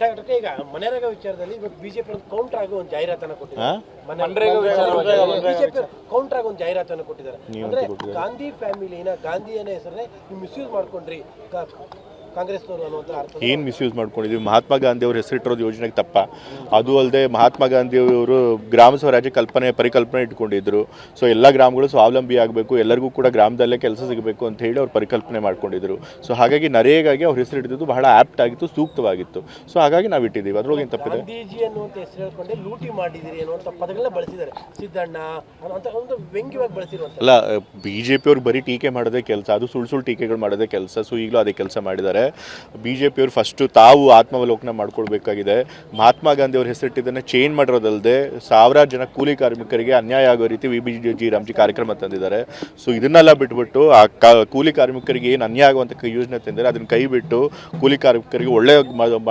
Doctor ಈಗ ಮನರೇಗಾ ವಿಚಾರದಲ್ಲಿ ಇವತ್ತು ಬಿಜೆಪಿ ಕೌಂಟರ್ ಆಗಿ ಒಂದು ಜಾಹೀರಾತನ್ನು ಕೊಟ್ಟಿದ್ದಾರೆ. ಬಿಜೆಪಿ ಕೌಂಟರ್ ಆಗಿ ಒಂದು ಜಾಹೀರಾತನ್ನು ಕೊಟ್ಟಿದ್ದಾರೆ. ಅಂದ್ರೆ ಗಾಂಧಿ ಫ್ಯಾಮಿಲಿನ ಗಾಂಧಿಯನ್ನ ಹೆಸರನ್ನೇ ಮಿಸ್ಯೂಸ್ ಮಾಡ್ಕೊಂಡ್ರಿ ಕಾಂಗ್ರೆಸ್ನವರು ಅನ್ನುವಂಥ ಅರ್ಥ. ಏನು ಮಿಸ್ಯೂಸ್ ಮಾಡ್ಕೊಂಡಿದ್ವಿ? ಮಹಾತ್ಮ ಗಾಂಧಿ ಅವರು ಹೆಸರಿಟ್ಟಿರೋದು ಯೋಜನೆಗೆ ತಪ್ಪ. ಅದು ಅಲ್ಲದೆ ಮಹಾತ್ಮ ಗಾಂಧಿಯವರು ಗ್ರಾಮ ಸ್ವರಾಜ್ಯ ಪರಿಕಲ್ಪನೆ ಇಟ್ಕೊಂಡಿದ್ರು. ಸೊ ಎಲ್ಲ ಗ್ರಾಮಗಳು ಸ್ವಾವಲಂಬಿ ಆಗಬೇಕು, ಎಲ್ಲರಿಗೂ ಕೂಡ ಗ್ರಾಮದಲ್ಲೇ ಕೆಲಸ ಸಿಗಬೇಕು ಅಂತ ಹೇಳಿ ಅವ್ರು ಪರಿಕಲ್ಪನೆ ಮಾಡ್ಕೊಂಡಿದ್ರು. ಸೊ ಹಾಗಾಗಿ ನರೇಗಾಗೆ ಅವ್ರ ಹೆಸರು ಹಿಡಿದಿದ್ದು ಬಹಳ ಆಪ್ಟ್ ಆಗಿತ್ತು, ಸೂಕ್ತವಾಗಿತ್ತು. ಸೊ ಹಾಗಾಗಿ ನಾವು ಇಟ್ಟಿದ್ದೀವಿ. ಅದ್ರೊಳಗೆ ಏನು ತಪ್ಪಿದೆ? ಗಾಂಧೀಜಿ ಅನ್ನುವಂಥ ಹೆಸರು ಹೇಳ್ಕೊಂಡೆ ಲೂಟಿ ಮಾಡಿದಿರಿ ಅನ್ನುವಂಥ ಪದಗಳನ್ನ ಬಳಸಿದ್ದಾರೆ. ಸಿದ್ದಣ್ಣ ಅಂತ ಒಂದು ವ್ಯಂಗ್ಯವಾಗಿ ಬಳಸಿರುವಂಥ ಅಲ್ಲ, BJP ಅವ್ರು ಬರೀ ಟೀಕೆ ಮಾಡೋದೇ ಕೆಲಸ, ಅದು ಸುಳ್ಳು ಟೀಕೆಗಳು ಮಾಡೋದೇ ಕೆಲಸ. ಸೊ ಈಗಲೂ ಅದೇ ಕೆಲಸ ಮಾಡಿದ್ದಾರೆ. BJP ಅವರು ಫಸ್ಟು ತಾವು ಆತ್ಮಾವಲೋಕನ ಮಾಡ್ಕೊಳ್ಬೇಕಾಗಿದೆ. ಮಹಾತ್ಮ ಗಾಂಧಿ ಅವ್ರ ಹೆಸರಿಟ್ಟಿದ್ದನ್ನು ಚೇಂಜ್ ಮಾಡಿರೋದಲ್ಲದೆ ಸಾವಿರಾರು ಜನ ಕೂಲಿ ಕಾರ್ಮಿಕರಿಗೆ ಅನ್ಯಾಯ ಆಗೋ ರೀತಿ VBG ರಾಮ್ಜಿ ಕಾರ್ಯಕ್ರಮ ತಂದಿದ್ದಾರೆ. ಸೊ ಇದನ್ನೆಲ್ಲ ಬಿಟ್ಬಿಟ್ಟು ಆ ಕೂಲಿ ಕಾರ್ಮಿಕರಿಗೆ ಏನು ಅನ್ಯಾಯ ಆಗುವಂಥ ಯೋಜನೆ ತಂದಿದ್ದಾರೆ ಅದನ್ನು ಕೈ ಬಿಟ್ಟು ಕೂಲಿ ಕಾರ್ಮಿಕರಿಗೆ ಒಳ್ಳೆ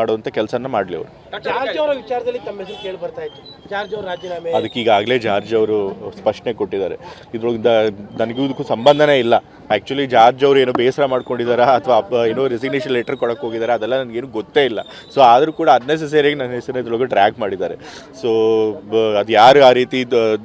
ಮಾಡುವಂಥ ಕೆಲಸನ ಮಾಡಲಿ ಅವರು. ಜಾರ್ಜ್ ಅವರ ವಿಚಾರದಲ್ಲಿ ತಮ್ಮ ಹೆಸರು ಕೇಳಿ ಬರ್ತಾ ಇತ್ತು. ಜಾರ್ಜ್ ಅವರು ರಾಜೀನಾಮೆ ಅದಕ್ಕೆ ಈಗಾಗಲೇ ಜಾರ್ಜ್ ಅವರು ಸ್ಪಷ್ಟನೆ ಕೊಟ್ಟಿದ್ದಾರೆ. ಇದ್ರೊಳಗೆ ನನಗೂ ಇದಕ್ಕೂ ಸಂಬಂಧನೇ ಇಲ್ಲ. ಆ್ಯಕ್ಚುಲಿ ಜಾರ್ಜ್ ಅವರು ಏನೋ ಬೇಸರ ಮಾಡ್ಕೊಂಡಿದ್ದಾರಾ ಅಥವಾ ಏನೋ ರೆಸಿಗ್ನೇಷನ್ ಲೆಟರ್ ಕೊಡೋಕೆ ಹೋಗಿದ್ದಾರೆ, ಅದೆಲ್ಲ ನನಗೇನು ಗೊತ್ತೇ ಇಲ್ಲ. ಸೊ ಆದರೂ ಕೂಡ ಅನ್ನೆಸೆಸರಿಯಾಗಿ ನನ್ನ ಹೆಸರನ್ನ ಇದ್ರೊಳಗೆ ಟ್ರ್ಯಾಕ್ ಮಾಡಿದ್ದಾರೆ. ಸೊ ಅದು ಯಾರು ಆ ರೀತಿ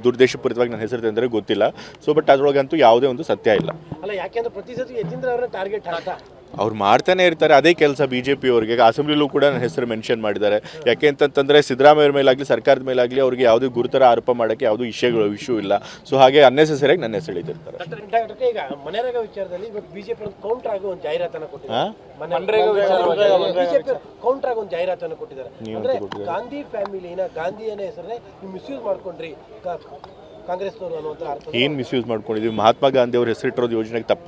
ದುರ್ದೇಶಪೂರಿತವಾಗಿ ನನ್ನ ಹೆಸರು ತಂದರೆ ಗೊತ್ತಿಲ್ಲ. ಸೊ ಬಟ್ ಅದರೊಳಗಂತೂ ಯಾವುದೇ ಒಂದು ಸತ್ಯ ಇಲ್ಲ. ಅಲ್ಲ, ಯಾಕೆಂದ್ರೆ ಪ್ರತಿ ಸತಿ ಯತೀಂದ್ರ ಅವರ ಟಾರ್ಗೆಟ್ ಆಗ್ತಾ ಅವ್ರು ಮಾಡ್ತಾನೆ ಇರ್ತಾರೆ. ಅದೇ ಕೆಲಸ BJP ಅವ್ರಿಗೆ. ಅಸೆಂಬ್ಲಿಲೂ ಕೂಡ ನನ್ನ ಹೆಸರು ಮೆನ್ಷನ್ ಮಾಡಿದ್ದಾರೆ. ಯಾಕೆ ಅಂತಂತಂದರೆ ಸಿದ್ದರಾಮಯ್ಯರ ಮೇಲಾಗಲಿ ಸರ್ಕಾರದ ಮೇಲಾಗಲಿ ಅವ್ರಿಗೆ ಯಾವುದೇ ಗುರುತರ ಆರೋಪ ಮಾಡೋಕ್ಕೆ ಯಾವುದೂ ಇಶ್ಯೂ ಇಲ್ಲ. ಸೊ ಹಾಗೆ ಅನ್ನೆಸೆಸರಿಯಾಗಿ ನನ್ನ ಹೆಸರು ಹೇಳಿರ್ತಾರೆ. ಡಾಕ್ಟರ್ ಈಗ ಮನರೇಗಾ ವಿಚಾರದಲ್ಲಿ ಇವತ್ತು ಬಿಜೆಪಿ ಕೌಂಟರ್ ಆಗಿ ಒಂದು ಜಾಹೀರಾತನ್ನು ಕೊಟ್ಟಿದ್ದಾರೆ. ಬಿಜೆಪಿ ಕೌಂಟರ್ ಆಗಿ ಒಂದು ಜಾಹೀರಾತನ್ನು ಕೊಟ್ಟಿದ್ದಾರೆ. ಅಂದ್ರೆ ಗಾಂಧಿ ಫ್ಯಾಮಿಲಿನ ಗಾಂಧಿಯನ್ನ ಹೆಸರನ್ನೇ ಮಿಸ್ಯೂಸ್ ಮಾಡ್ಕೊಂಡ್ರಿ ಕಾಂಗ್ರೆಸ್ನವರು ಅನ್ನುವಂಥ ಅರ್ಥ. ಏನು ಮಿಸ್ಯೂಸ್ ಮಾಡ್ಕೊಂಡಿದ್ವಿ? ಮಹಾತ್ಮ ಗಾಂಧಿ ಅವ್ರ ಹೆಸರಿಟ್ಟಿರೋದು ಯೋಜನೆಗೆ ತಪ್ಪ.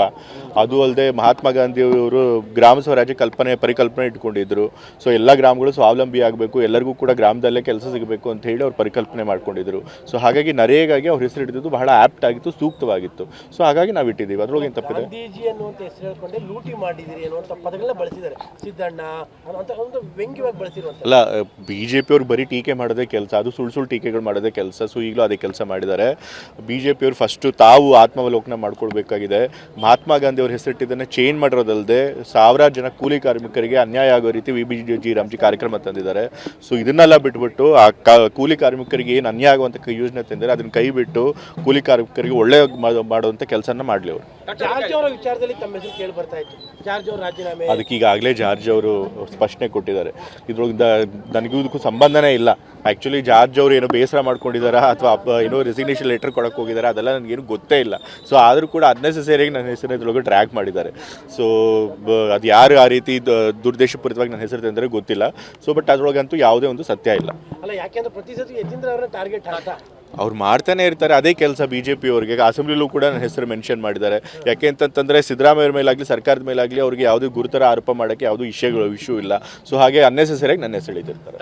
ಅದು ಅಲ್ಲದೆ ಮಹಾತ್ಮ ಗಾಂಧಿಯವರು ಗ್ರಾಮ ಸ್ವರಾಜ್ಯ ಪರಿಕಲ್ಪನೆ ಇಟ್ಕೊಂಡಿದ್ರು. ಸೊ ಎಲ್ಲ ಗ್ರಾಮಗಳು ಸ್ವಾವಲಂಬಿ ಆಗಬೇಕು, ಎಲ್ಲರಿಗೂ ಕೂಡ ಗ್ರಾಮದಲ್ಲೇ ಕೆಲಸ ಸಿಗಬೇಕು ಅಂತ ಹೇಳಿ ಅವ್ರು ಪರಿಕಲ್ಪನೆ ಮಾಡ್ಕೊಂಡಿದ್ರು. ಸೊ ಹಾಗಾಗಿ ನರೇಗಾಗೆ ಅವ್ರ ಹೆಸರು ಹಿಡಿದಿದ್ದು ಬಹಳ ಆಪ್ಟ್ ಆಗಿತ್ತು, ಸೂಕ್ತವಾಗಿತ್ತು. ಸೊ ಹಾಗಾಗಿ ನಾವು ಇಟ್ಟಿದ್ದೀವಿ. ಅದ್ರೊಳಗೆ ಏನು ತಪ್ಪಿದೆ? ಗಾಂಧೀಜಿ ಅನ್ನುವಂಥ ಹೆಸರು ಹೇಳ್ಕೊಂಡೆ ಲೂಟಿ ಮಾಡಿದಿರಿ ಅನ್ನುವಂಥ ಪದಗಳನ್ನ ಬಳಸಿದ್ದಾರೆ. ಸಿದ್ದಣ್ಣ ಅಂತ ಒಂದು ವ್ಯಂಗ್ಯವಾಗಿ ಬಳಸಿರುವಂಥ ಅಲ್ಲ, BJP ಅವ್ರು ಬರೀ ಟೀಕೆ ಮಾಡೋದೇ ಕೆಲಸ, ಅದು ಸುಳ್ಳು ಟೀಕೆಗಳು ಮಾಡೋದೇ ಕೆಲಸ. ಸೊ ಈಗಲೂ ಅದೇ ಕೆಲಸ ಮಾಡಿದ್ದಾರೆ. BJP ಅವರು ಫಸ್ಟು ತಾವು ಆತ್ಮಾವಲೋಕನ ಮಾಡ್ಕೊಳ್ಬೇಕಾಗಿದೆ. ಮಹಾತ್ಮ ಗಾಂಧಿ ಅವ್ರ ಹೆಸರಿಟ್ಟಿದ್ದನ್ನು ಚೇಂಜ್ ಮಾಡಿರೋದಲ್ಲದೆ ಸಾವಿರಾರು ಜನ ಕೂಲಿ ಕಾರ್ಮಿಕರಿಗೆ ಅನ್ಯಾಯ ಆಗೋ ರೀತಿ VBG ರಾಮ್ಜಿ ಕಾರ್ಯಕ್ರಮ ತಂದಿದ್ದಾರೆ. ಸೊ ಇದನ್ನೆಲ್ಲ ಬಿಟ್ಬಿಟ್ಟು ಆ ಕೂಲಿ ಕಾರ್ಮಿಕರಿಗೆ ಏನು ಅನ್ಯಾಯ ಆಗುವಂಥ ಯೋಜನೆ ತಂದಿದ್ದಾರೆ ಅದನ್ನು ಕೈ ಬಿಟ್ಟು ಕೂಲಿ ಕಾರ್ಮಿಕರಿಗೆ ಒಳ್ಳೆ ಮಾಡುವಂಥ ಕೆಲಸನ ಮಾಡಲಿ ಅವರು. ಜಾರ್ಜ್ ಅವರ ವಿಚಾರದಲ್ಲಿ ತಮ್ಮ ಹೆಸರು ಕೇಳಿ ಬರ್ತಾ ಇತ್ತು. ಜಾರ್ಜ್ ಅವರು ರಾಜೀನಾಮೆ ಅದಕ್ಕೆ ಈಗಾಗಲೇ ಜಾರ್ಜ್ ಅವರು ಸ್ಪಷ್ಟನೆ ಕೊಟ್ಟಿದ್ದಾರೆ. ಇದ್ರೊಳಗೆ ನನಗೂ ಇದಕ್ಕೂ ಸಂಬಂಧನೇ ಇಲ್ಲ. ಆ್ಯಕ್ಚುಲಿ ಜಾರ್ಜ್ ಅವರು ಏನೋ ಬೇಸರ ಮಾಡ್ಕೊಂಡಿದ್ದಾರಾ ಅಥವಾ ಏನೋ ರೆಸಿಗ್ನೇಷನ್ ಲೆಟರ್ ಕೊಡೋಕೆ ಹೋಗಿದ್ದಾರೆ, ಅದೆಲ್ಲ ನನಗೇನು ಗೊತ್ತೇ ಇಲ್ಲ. ಸೊ ಆದರೂ ಕೂಡ ಅನ್ನೆಸೆಸರಿಯಾಗಿ ನನ್ನ ಹೆಸರನ್ನ ಇದ್ರೊಳಗೆ ಟ್ರ್ಯಾಕ್ ಮಾಡಿದ್ದಾರೆ. ಸೊ ಅದು ಯಾರು ಆ ರೀತಿ ದುರ್ದೇಶಪೂರಿತವಾಗಿ ನನ್ನ ಹೆಸರು ತಂದರೆ ಗೊತ್ತಿಲ್ಲ. ಸೊ ಬಟ್ ಅದರೊಳಗಂತೂ ಯಾವುದೇ ಒಂದು ಸತ್ಯ ಇಲ್ಲ. ಅಲ್ಲ, ಯಾಕೆಂದ್ರೆ ಪ್ರತಿ ಸತಿ ಯತೀಂದ್ರ ಅವರ ಟಾರ್ಗೆಟ್ ಆಗ್ತಾ ಅವ್ರು ಮಾಡ್ತಾನೆ ಇರ್ತಾರೆ. ಅದೇ ಕೆಲಸ BJP ಅವ್ರಿಗೆ. ಅಸೆಂಬ್ಲಿಲೂ ಕೂಡ ನನ್ನ ಹೆಸರು ಮೆನ್ಷನ್ ಮಾಡಿದ್ದಾರೆ. ಯಾಕೆ ಅಂತಂತಂದರೆ ಸಿದ್ದರಾಮಯ್ಯರ ಮೇಲಾಗಲಿ ಸರ್ಕಾರದ ಮೇಲಾಗಲಿ ಅವ್ರಿಗೆ ಯಾವುದೇ ಗುರುತರ ಆರೋಪ ಮಾಡೋಕ್ಕೆ ಯಾವುದೂ ಇಶ್ಯೂ ಇಲ್ಲ. ಸೊ ಹಾಗೆ ಅನ್ನೆಸೆಸರಿಯಾಗಿ ನನ್ನ ಹೆಸರು ಹೇಳಿರ್ತಾರೆ.